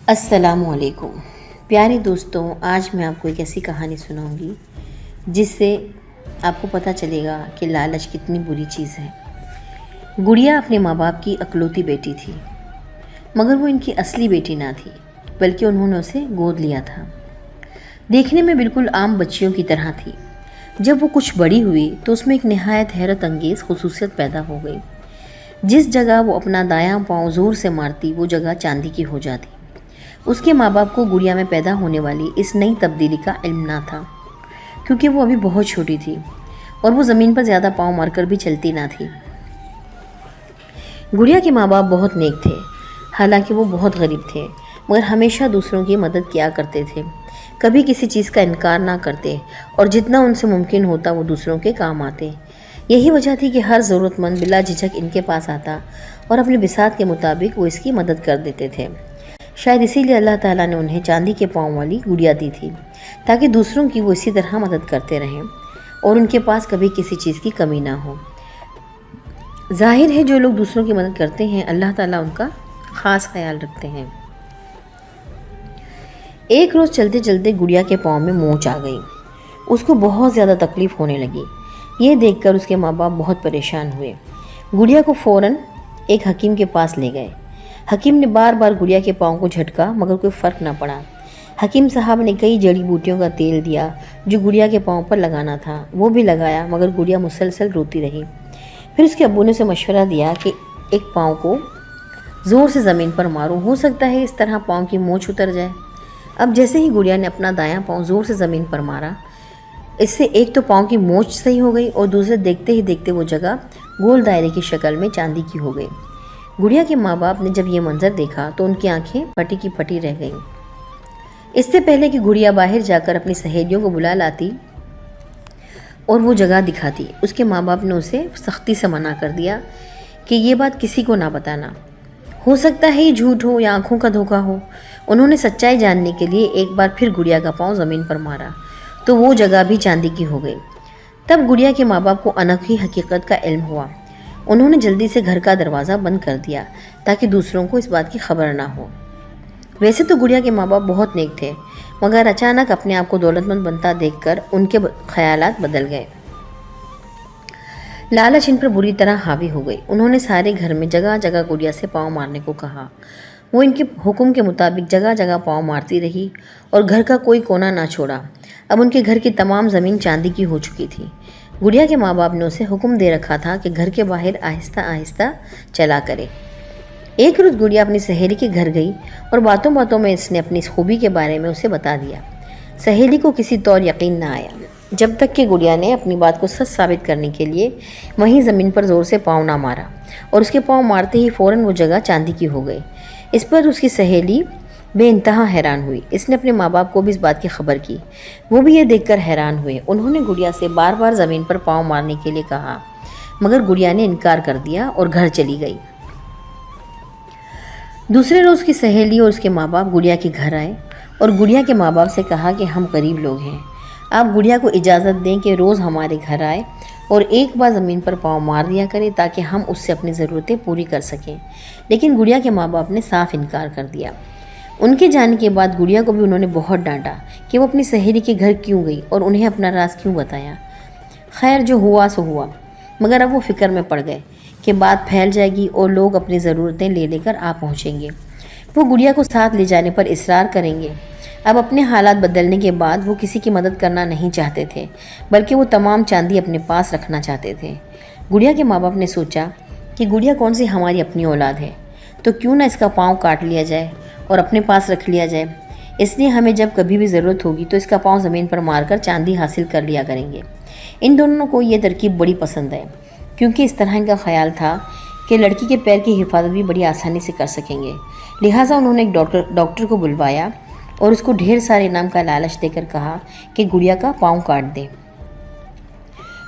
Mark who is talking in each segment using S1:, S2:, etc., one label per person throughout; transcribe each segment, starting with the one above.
S1: السلام علیکم پیارے دوستوں، آج میں آپ کو ایک ایسی کہانی سناؤں گی جس سے آپ کو پتہ چلے گا کہ لالچ کتنی بری چیز ہے۔ گڑیا اپنے ماں باپ کی اکلوتی بیٹی تھی، مگر وہ ان کی اصلی بیٹی نہ تھی، بلکہ انہوں نے اسے گود لیا تھا۔ دیکھنے میں بالکل عام بچیوں کی طرح تھی۔ جب وہ کچھ بڑی ہوئی تو اس میں ایک نہایت حیرت انگیز خصوصیت پیدا ہو گئی۔ جس جگہ وہ اپنا دایاں پاؤں زور سے مارتی وہ جگہ چاندی کی ہو جاتی۔ اس کے ماں باپ کو گڑیا میں پیدا ہونے والی اس نئی تبدیلی کا علم نہ تھا، کیونکہ وہ ابھی بہت چھوٹی تھی اور وہ زمین پر زیادہ پاؤں مار کر بھی چلتی نہ تھی۔ گڑیا کے ماں باپ بہت نیک تھے، حالانکہ وہ بہت غریب تھے، مگر ہمیشہ دوسروں کی مدد کیا کرتے تھے، کبھی کسی چیز کا انکار نہ کرتے اور جتنا ان سے ممکن ہوتا وہ دوسروں کے کام آتے۔ یہی وجہ تھی کہ ہر ضرورت مند بلا جھجک ان کے پاس آتا اور اپنے بساط کے مطابق وہ اس کی مدد کر دیتے تھے۔ شاید اسی لیے اللہ تعالیٰ نے انہیں چاندی کے پاؤں والی گڑیا دی تھی، تاکہ دوسروں کی وہ اسی طرح مدد کرتے رہیں اور ان کے پاس کبھی کسی چیز کی کمی نہ ہو۔ ظاہر ہے جو لوگ دوسروں کی مدد کرتے ہیں اللہ تعالیٰ ان کا خاص خیال رکھتے ہیں۔ ایک روز چلتے چلتے گڑیا کے پاؤں میں مونچھ آ گئی۔ اس کو بہت زیادہ تکلیف ہونے لگی۔ یہ دیکھ کر اس کے ماں باپ بہت پریشان ہوئے۔ گڑیا کو فوراً ایک حکیم کے پاس لے گئے۔ حکیم نے بار بار گڑیا کے پاؤں کو جھٹکا مگر کوئی فرق نہ پڑا۔ حکیم صاحب نے کئی جڑی بوٹیوں کا تیل دیا جو گڑیا کے پاؤں پر لگانا تھا، وہ بھی لگایا، مگر گڑیا مسلسل روتی رہی۔ پھر اس کے ابو نے اسے مشورہ دیا کہ ایک پاؤں کو زور سے زمین پر مارو، ہو سکتا ہے اس طرح پاؤں کی مونچھ اتر جائے۔ اب جیسے ہی گڑیا نے اپنا دایاں پاؤں زور سے زمین پر مارا، اس سے ایک تو پاؤں کی مونچھ صحیح ہو گئی اور دوسرے دیکھتے ہی دیکھتے وہ جگہ گول دائرے کی شکل میں چاندی کی ہو گئی۔ گڑیا کے ماں باپ نے جب یہ منظر دیکھا تو ان کی آنکھیں پھٹی کی پھٹی رہ گئیں۔ اس سے پہلے کہ گڑیا باہر جا کر اپنی سہیلیوں کو بلا لاتی اور وہ جگہ دکھاتی، اس کے ماں باپ نے اسے سختی سے منع کر دیا کہ یہ بات کسی کو نہ بتانا، ہو سکتا ہے یہ جھوٹ ہو یا آنکھوں کا دھوکہ ہو۔ انہوں نے سچائی جاننے کے لیے ایک بار پھر گڑیا کا پاؤں زمین پر مارا تو وہ جگہ بھی چاندی کی ہو گئی۔ تب گڑیا کے ماں باپ کو انوکھی حقیقت کا علم ہوا۔ انہوں نے جلدی سے گھر کا دروازہ بند کر دیا تاکہ دوسروں کو اس بات کی خبر نہ ہو۔ ویسے تو گڑیا کے ماں باپ بہت نیک تھے، مگر اچانک اپنے آپ کو دولت مند بنتا دیکھ کر ان کے خیالات بدل گئے۔ لالچ ان پر بری طرح حاوی ہو گئی۔ انہوں نے سارے گھر میں جگہ جگہ گڑیا سے پاؤں مارنے کو کہا۔ وہ ان کے حکم کے مطابق جگہ جگہ پاؤں مارتی رہی اور گھر کا کوئی کونا نہ چھوڑا۔ اب ان کے گھر کی تمام زمین چاندی کی ہو چکی تھی۔ گڑیا کے ماں باپ نے اسے حکم دے رکھا تھا کہ گھر کے باہر آہستہ آہستہ چلا کرے۔ ایک روز گڑیا اپنی سہیلی کے گھر گئی اور باتوں باتوں میں اس نے اپنی اس خوبی کے بارے میں اسے بتا دیا۔ سہیلی کو کسی طور یقین نہ آیا، جب تک کہ گڑیا نے اپنی بات کو سچ ثابت کرنے کے لیے وہیں زمین پر زور سے پاؤں نہ مارا، اور اس کے پاؤں مارتے ہی فوراً وہ جگہ چاندی کی ہو گئی۔ اس پر اس کی سہیلی بے انتہا حیران ہوئی۔ اس نے اپنے ماں باپ کو بھی اس بات کی خبر کی، وہ بھی یہ دیکھ کر حیران ہوئے۔ انہوں نے گڑیا سے بار بار زمین پر پاؤں مارنے کے لیے کہا، مگر گڑیا نے انکار کر دیا اور گھر چلی گئی۔ دوسرے روز کی سہیلی اور اس کے ماں باپ گڑیا کے گھر آئے اور گڑیا کے ماں باپ سے کہا کہ ہم غریب لوگ ہیں، آپ گڑیا کو اجازت دیں کہ روز ہمارے گھر آئے اور ایک بار زمین پر پاؤں مار دیا کرے تاکہ ہم اس سے اپنی ضرورتیں پوری کر سکیں۔ لیکن گڑیا کے ماں باپ نے صاف انکار کر دیا۔ ان کے جانے کے بعد گڑیا کو بھی انہوں نے بہت ڈانٹا کہ وہ اپنی سہیلی کے گھر کیوں گئی اور انہیں اپنا راز کیوں بتایا۔ خیر جو ہوا سو ہوا، مگر اب وہ فکر میں پڑ گئے کہ بات پھیل جائے گی اور لوگ اپنی ضرورتیں لے لے کر آ پہنچیں گے۔ وہ گڑیا کو ساتھ لے جانے پر اصرار کریں گے۔ اب اپنے حالات بدلنے کے بعد وہ کسی کی مدد کرنا نہیں چاہتے تھے، بلکہ وہ تمام چاندی اپنے پاس رکھنا چاہتے تھے۔ گڑیا کے ماں باپ نے سوچا کہ گڑیا کون سی ہماری اپنی اولاد ہے، تو کیوں نہ اس کا پاؤں کاٹ لیا جائے اور اپنے پاس رکھ لیا جائے۔ اس لیے ہمیں جب کبھی بھی ضرورت ہوگی تو اس کا پاؤں زمین پر مار کر چاندی حاصل کر لیا کریں گے۔ ان دونوں کو یہ ترکیب بڑی پسند ہے، کیونکہ اس طرح ان کا خیال تھا کہ لڑکی کے پیر کی حفاظت بھی بڑی آسانی سے کر سکیں گے۔ لہٰذا انہوں نے ایک ڈاکٹر کو بلوایا اور اس کو ڈھیر سارے انعام کا لالچ دے کر کہا کہ گڑیا کا پاؤں کاٹ دے۔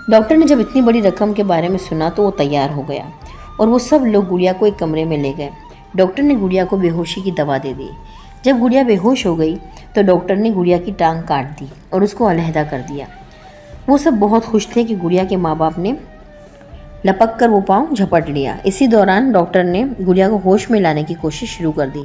S1: ڈاکٹر نے جب اتنی بڑی رقم کے بارے میں سنا تو وہ تیار ہو گیا اور وہ سب لوگ گڑیا کو ایک کمرے میں لے گئے۔ ڈاکٹر نے گڑیا کو بے ہوشی کی دوا دے دی۔ جب گڑیا بے ہوش ہو گئی تو ڈاکٹر نے گڑیا کی ٹانگ کاٹ دی اور اس کو علیحدہ کر دیا۔ وہ سب بہت خوش تھے کہ گڑیا کے ماں باپ نے لپک کر وہ پاؤں جھپٹ لیا۔ اسی دوران ڈاکٹر نے گڑیا کو ہوش میں لانے کی کوشش شروع کر دی،